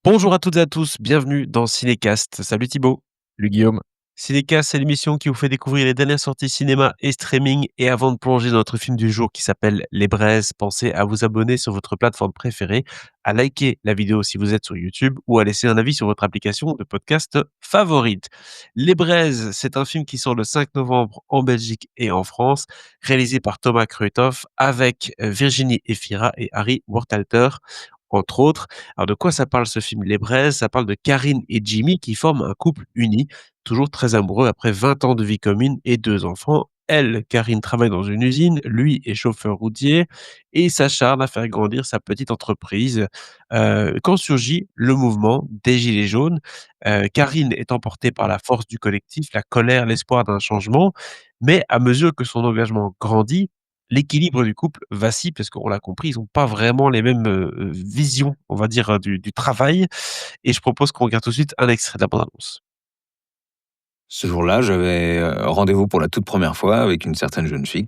Bonjour à toutes et à tous, bienvenue dans Cinécast. Salut Thibaut. Salut Guillaume. Cinécast, c'est l'émission qui vous fait découvrir les dernières sorties cinéma et streaming. Et avant de plonger dans notre film du jour qui s'appelle Les Braises, pensez à vous abonner sur votre plateforme préférée, à liker la vidéo si vous êtes sur YouTube ou à laisser un avis sur votre application de podcast favorite. Les Braises, c'est un film qui sort le 5 novembre en Belgique et en France, réalisé par Thomas Kruithof avec Virginie Efira et Harry Wortalter entre autres. Alors de quoi ça parle ce film Les Braises? Ça parle de Karine et Jimmy qui forment un couple uni, toujours très amoureux après 20 ans de vie commune et 2 enfants. Elle, Karine, travaille dans une usine, lui est chauffeur routier et il s'acharne à faire grandir sa petite entreprise. Quand surgit le mouvement des gilets jaunes, Karine est emportée par la force du collectif, la colère, l'espoir d'un changement, mais à mesure que son engagement grandit, l'équilibre du couple vacille parce qu'on l'a compris, ils ont pas vraiment les mêmes, visions, on va dire, du travail et je propose qu'on regarde tout de suite un extrait de la bande annonce. Ce jour-là, j'avais rendez-vous pour la toute première fois avec une certaine jeune fille.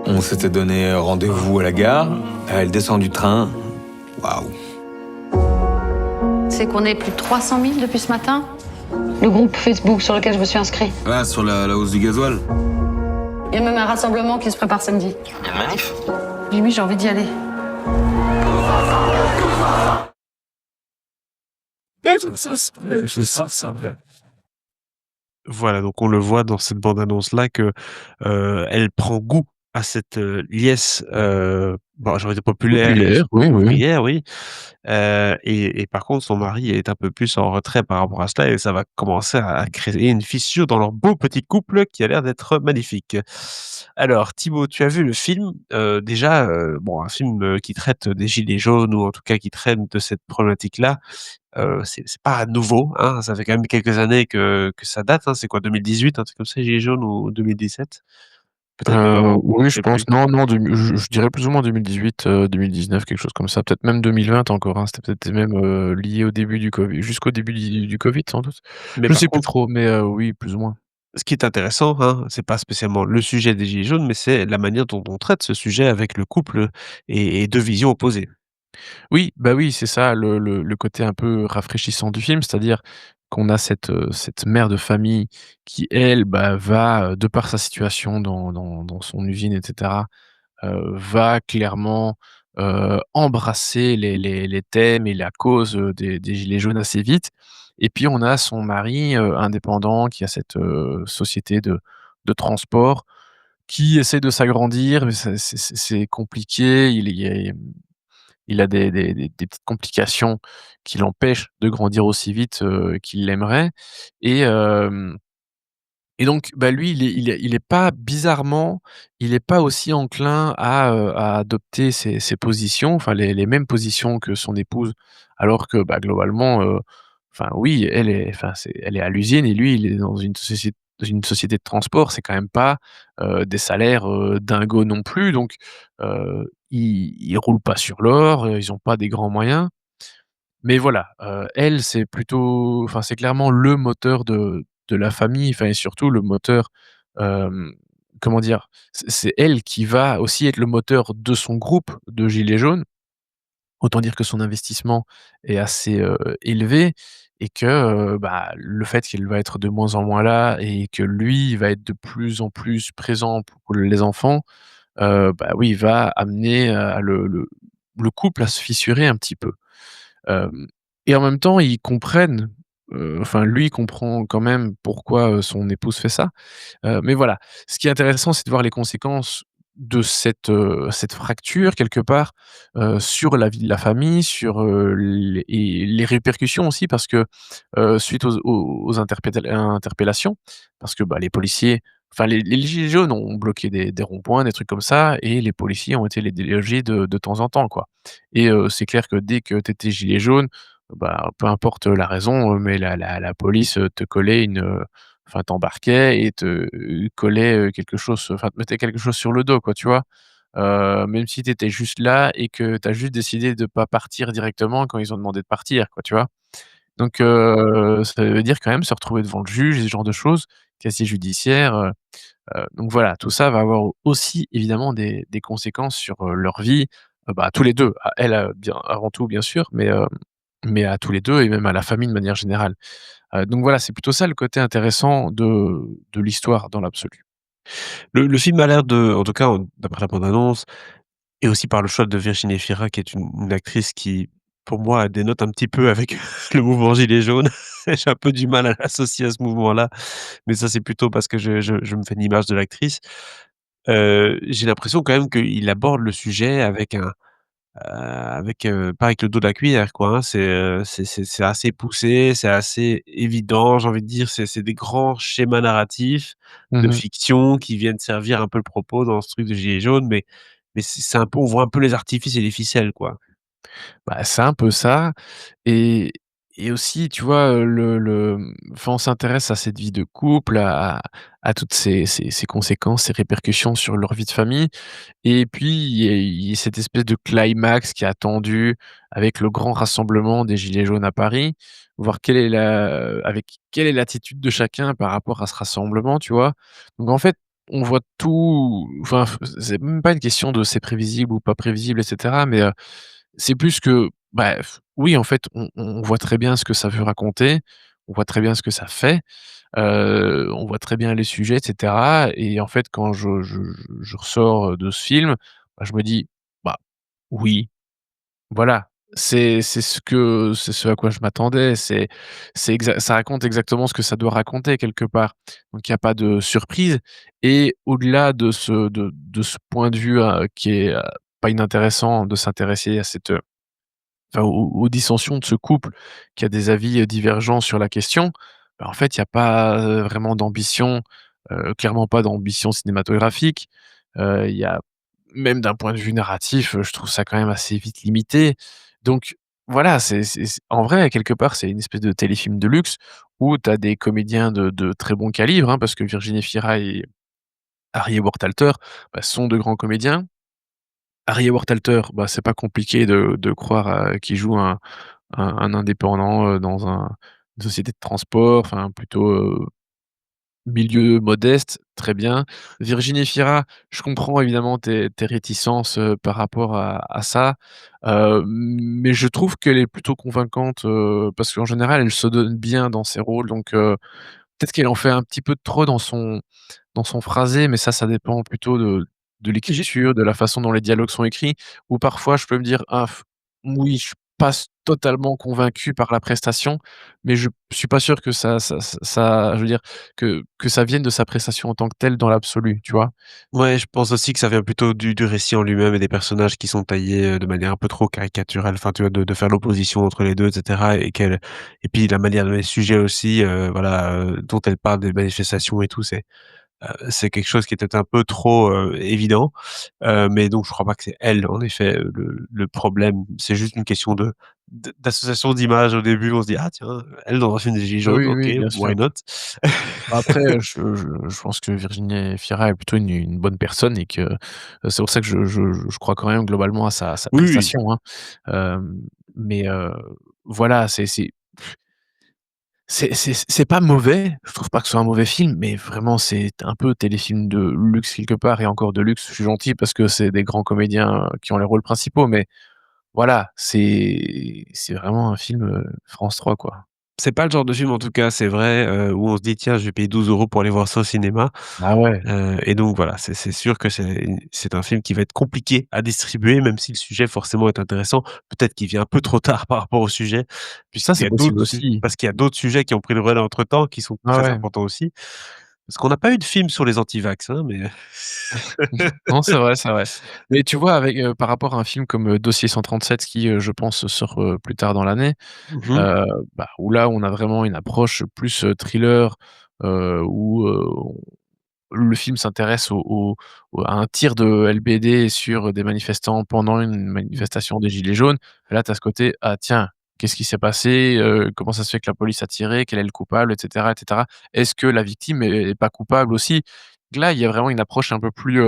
On s'était donné rendez-vous à la gare. Elle descend du train. Waouh. C'est qu'on est plus de 300 000 depuis ce matin. Le groupe Facebook sur lequel je me suis inscrit. Ah, sur la hausse du gasoil. Il y a même un rassemblement qui se prépare samedi. Il y a une manif. Jimmy, j'ai envie d'y aller. Voilà, donc on le voit dans cette bande annonce-là que, elle prend goût à cette, liesse, bon, j'ai envie de dire populaire et Populaire, oui, oui. ouvrière, oui. Et par contre, son mari est un peu plus en retrait par rapport à cela et ça va commencer à créer une fissure dans leur beau petit couple qui a l'air d'être magnifique. Alors Thibaut, tu as vu le film, déjà, bon, un film, qui traite des gilets jaunes ou en tout cas qui traite de cette problématique-là, c'est pas nouveau, hein, ça fait quand même quelques années que ça date, hein. C'est quoi 2018, un truc comme ça, les gilets jaunes ou 2017? Peut-être même avant, Oui, je je sais pense plus. non, non, je dirais plus ou moins 2018, 2019, quelque chose comme ça. Peut-être même 2020 encore, hein. C'était peut-être même, lié au début du covid, jusqu'au début du covid sans doute. Mais Je par sais plus contre, trop, mais oui, plus ou moins. ce qui est intéressant, hein, c'est pas spécialement le sujet des gilets jaunes, mais c'est la manière dont on traite ce sujet avec le couple et 2 visions opposées. Oui, bah, oui, c'est ça le côté un peu rafraîchissant du film, c'est-à-dire qu'on a cette mère de famille qui elle, bah, va, de par sa situation dans son usine et cetera, va clairement, embrasser les thèmes et la cause, des gilets jaunes assez vite. Et puis on a son mari, indépendant qui a cette, société de transport qui essaie de s'agrandir, mais c'est compliqué. Il a des petites complications qui l'empêchent de grandir aussi vite, qu'il l'aimerait. Et hem et donc, bah, lui, il est pas bizarrement, il est pas aussi enclin à adopter ces positions, enfin les mêmes positions que son épouse, alors que, bah, globalement, enfin oui, elle est à l'usine et lui, il est dans une société de transport. C'est quand même pas, des salaires, dingos non plus, donc ils roulent pas sur l'or, ils ont pas des grands moyens. Mais voilà, elle, c'est plutôt enfin, c'est clairement le moteur de la famille, enfin et surtout le moteur, hem, comment dire? C'est elle qui va aussi être le moteur de son groupe de gilets jaunes. Autant dire que son investissement est assez, élevé et que, bah, le fait qu'elle va être de moins en moins là et que lui va être de plus en plus présent pour les enfants, bah, oui, va amener à le couple à se fissurer un petit peu. Hem et en même temps, ils comprennent, enfin lui comprend quand même pourquoi, son épouse fait ça. Mais voilà, ce qui est intéressant, c'est de voir les conséquences de cette fracture quelque part, sur la vie de la famille, sur, les répercussions aussi parce que, suite aux interpellations, parce que, bah, les policiers enfin les gilets jaunes ont bloqué des ronds-points, des trucs comme ça et les policiers ont été les déloger de temps en temps, quoi. Et c'est clair que dès que tu étais gilet jaune, bah, peu importe la raison, mais la police, te collait enfin t'embarquait et te collait, quelque chose, enfin te mettait quelque chose sur le dos quoi, tu vois? Même si tu étais juste là et que tu as juste décidé de pas partir directement quand ils ont demandé de partir quoi, tu vois? Donc ça veut dire quand même se retrouver devant le juge et ce genre de choses, casier judiciaire, donc voilà, tout ça va avoir aussi évidemment des conséquences sur, leur vie, bah, à tous les 2, à elle, bien avant tout bien sûr, mais à tous les 2 et même à la famille de manière générale. Donc voilà, c'est plutôt ça le côté intéressant de l'histoire dans l'absolu. Le film a l'air de en tout cas, d'après la bande annonce et aussi par le choix de Virginie Efira qui est une actrice qui, pour moi, dénote un petit peu avec le mouvement gilets jaunes. J'ai un peu du mal à l'associer à ce mouvement-là, mais ça, c'est plutôt parce que je me fais une image de l'actrice. J'ai l'impression quand même qu'il aborde le sujet pas avec le dos de la cuillère quoi, hein. C'est assez poussé, c'est assez évident, j'ai envie de dire. C'est des grands schémas narratifs de Mmh. fiction qui viennent servir un peu le propos dans ce truc de gilets jaunes, mais c'est un peu on voit un peu les artifices et les ficelles, quoi. Bah, c'est un peu ça et et aussi, tu vois, enfin, on s'intéresse à cette vie de couple, à toutes ces conséquences, ces répercussions sur leur vie de famille et puis il y a cette espèce de climax qui est attendu avec le grand rassemblement des gilets jaunes à Paris, voir quelle est l'attitude de chacun par rapport à ce rassemblement, tu vois? Donc en fait, on voit tout enfin, c'est même pas une question de c'est prévisible ou pas prévisible et cetera, mais c'est plus que, bah, oui, en fait, on voit très bien ce que ça veut raconter, on voit très bien ce que ça fait, on voit très bien les sujets et cetera et en fait, quand je ressors, de ce film, bah, je me dis: «Bah, oui, voilà, c'est ce à quoi je m'attendais, ça raconte exactement ce que ça doit raconter quelque part». Donc il y a pas de surprise et au-delà de ce point de vue, qui est, pas inintéressant de s'intéresser à cette, enfin, aux dissensions de ce couple qui a des avis, divergents sur la question, bah, en fait, il y a pas, vraiment d'ambition, clairement pas d'ambition cinématographique. Il y a même d'un point de vue narratif, je trouve ça quand même assez vite limité. Donc voilà, c'est en vrai, quelque part, c'est une espèce de téléfilm de luxe où tu as des comédiens de très bon calibre, hein, parce que Virginie Fira et Harry Wortalter, bah, sont de grands comédiens. Harry Wortalter, bah, c'est pas compliqué de croire, qu'il joue un indépendant, dans une société de transport, enfin plutôt, milieu modeste, très bien. Virginie Fira, je comprends évidemment tes réticences, par rapport à ça, mais je trouve qu'elle est plutôt convaincante, parce qu'en général, elle se donne bien dans ses rôles donc peut-être qu'elle en fait un petit peu trop dans son phrasé, mais ça dépend plutôt de J'ai l'écriture, de la façon dont les dialogues sont écrits, ou parfois je peux me dire: «Ah oui, je suis pas totalement convaincu par la prestation», mais je suis pas sûr que je veux dire, que ça vienne de sa prestation en tant que telle dans l'absolu, tu vois? Ouais, je pense aussi que ça vient plutôt du récit en lui-même et des personnages qui sont taillés, de manière un peu trop caricaturale. Enfin, tu vois, de faire l'opposition entre les 2, et cetera et puis la manière dont les sujets aussi, voilà, dont elle parle des manifestations et tout, c'est quelque chose qui est peut-être un peu trop, évident, mais donc je crois pas que c'est elle, en effet, le problème. C'est juste une question d'association d'images au début. On se dit: «Ah tiens, elle dans un film des gilets jaunes, Oui, OK, oui, bien why sûr. not?» Bah, après, je pense que Virginie Fira est plutôt une bonne personne et que, c'est pour ça que je crois quand même globalement à sa Oui, oui. prestation, hein. Mais, voilà, c'est pas mauvais, je trouve pas que ce soit un mauvais film, mais vraiment c'est un peu téléfilm de luxe quelque part et encore de luxe, je suis gentil parce que c'est des grands comédiens, qui ont les rôles principaux, mais voilà, c'est vraiment un film, France 3 quoi. C'est pas le genre de film, en tout cas, c'est vrai, où on se dit: «Tiens, je vais payer 12 € pour aller voir ça au cinéma». Ah ouais. Et donc voilà, c'est sûr que c'est un film qui va être compliqué à distribuer, même si le sujet forcément est intéressant. Peut-être qu'il vient un peu trop tard par rapport au sujet, Ça, puisqu'il y c'est a possible d'autres aussi. parce qu'il y a d'autres sujets qui ont pris le relais entre-temps, qui sont Ah très ouais. importants aussi. Parce qu'on n'a pas eu de film sur les anti-vax, hein, mais Non, c'est vrai, c'est vrai. Mais tu vois, avec, par rapport à un film comme, Dossier 137 qui, je pense, sort, plus tard dans l'année, Mmh mh. bah, où là, on a vraiment une approche plus, thriller, où, le film s'intéresse à un tir de LBD sur des manifestants pendant une manifestation des gilets jaunes. Et là, tu as ce côté: «Ah tiens, qu'est-ce qui s'est passé? Comment ça se fait que la police a tiré? Quel est le coupable?» et cetera et cetera. Est-ce que la victime est pas coupable aussi? Donc là, il y a vraiment une approche un peu plus,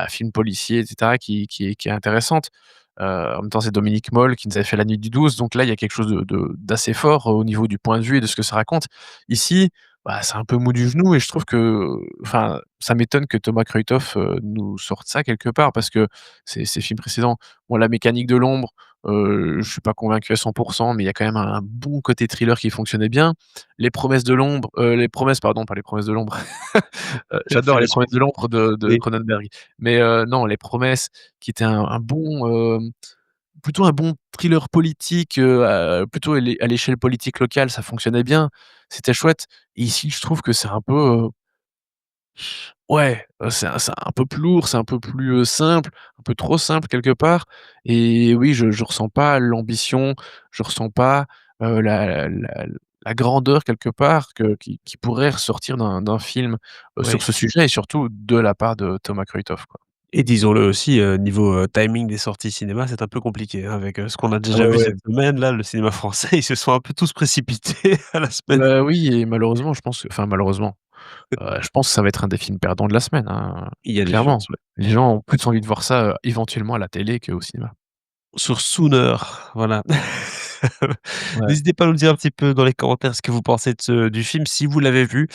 film policier et cetera qui est intéressante. En même temps, c'est Dominique Moll qui nous avait fait La Nuit du 12, donc là, il y a quelque chose d'assez fort au niveau du point de vue et de ce que ça raconte. Ici, bah, c'est un peu mou du genou et je trouve que enfin, ça m'étonne que Thomas Kreutoff, nous sorte ça quelque part parce que ses films précédents, bon, La Mécanique de l'ombre, je suis pas convaincu à 100 mais il y a quand même un bon côté thriller qui fonctionnait bien. Les Promesses, pardon, pas Les Promesses de l'ombre. C'est J'adore la Les Promesses suite. de l'ombre de Oui. Cronenberg, mais non, Les Promesses qui était un bon, plutôt un bon thriller politique, plutôt à l'échelle politique locale, ça fonctionnait bien, c'était chouette et ici, je trouve que c'est un peu, ouais, c'est un peu plus lourd, c'est un peu plus, simple, un peu trop simple quelque part et oui, je ressens pas l'ambition, je ressens pas, la grandeur quelque part qui pourrait ressortir d'un film, sur Oui. ce sujet et surtout de la part de Thomas Kreutoff, quoi. Et disons-le aussi, niveau, timing des sorties cinéma, c'est un peu compliqué, hein, avec, ce qu'on a Ah déjà ouais, vu ouais. cette semaine là, le cinéma français, ils se sont un peu tous précipités à la semaine. Bah, oui et malheureusement, je pense que enfin malheureusement, je pense que ça va être un des films perdants de la semaine, hein, Il y a des chances, clairement. ouais. Les gens ont plus envie de voir ça, éventuellement à la télé qu'au cinéma. Sur Sooner, voilà. Ouais, N'hésitez pas à nous dire un petit peu dans les commentaires ce que vous pensez de ce du film, si vous l'avez vu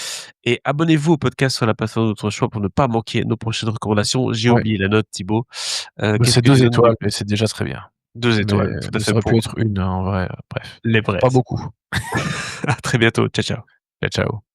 et abonnez-vous au podcast sur la plateforme de votre choix pour ne pas manquer nos prochaines recommandations. J'ai ouais. oublié la note, Thibaut. Bah, Qu'est-ce c'est que tu 2 donnes étoiles de et c'est déjà très bien. 2 Mais étoiles, tout à mais fait ça aurait pu pour être 1 hein, en vrai, bref. les Pas braises. beaucoup. À très bientôt. Ciao, ciao. Ciao, ciao.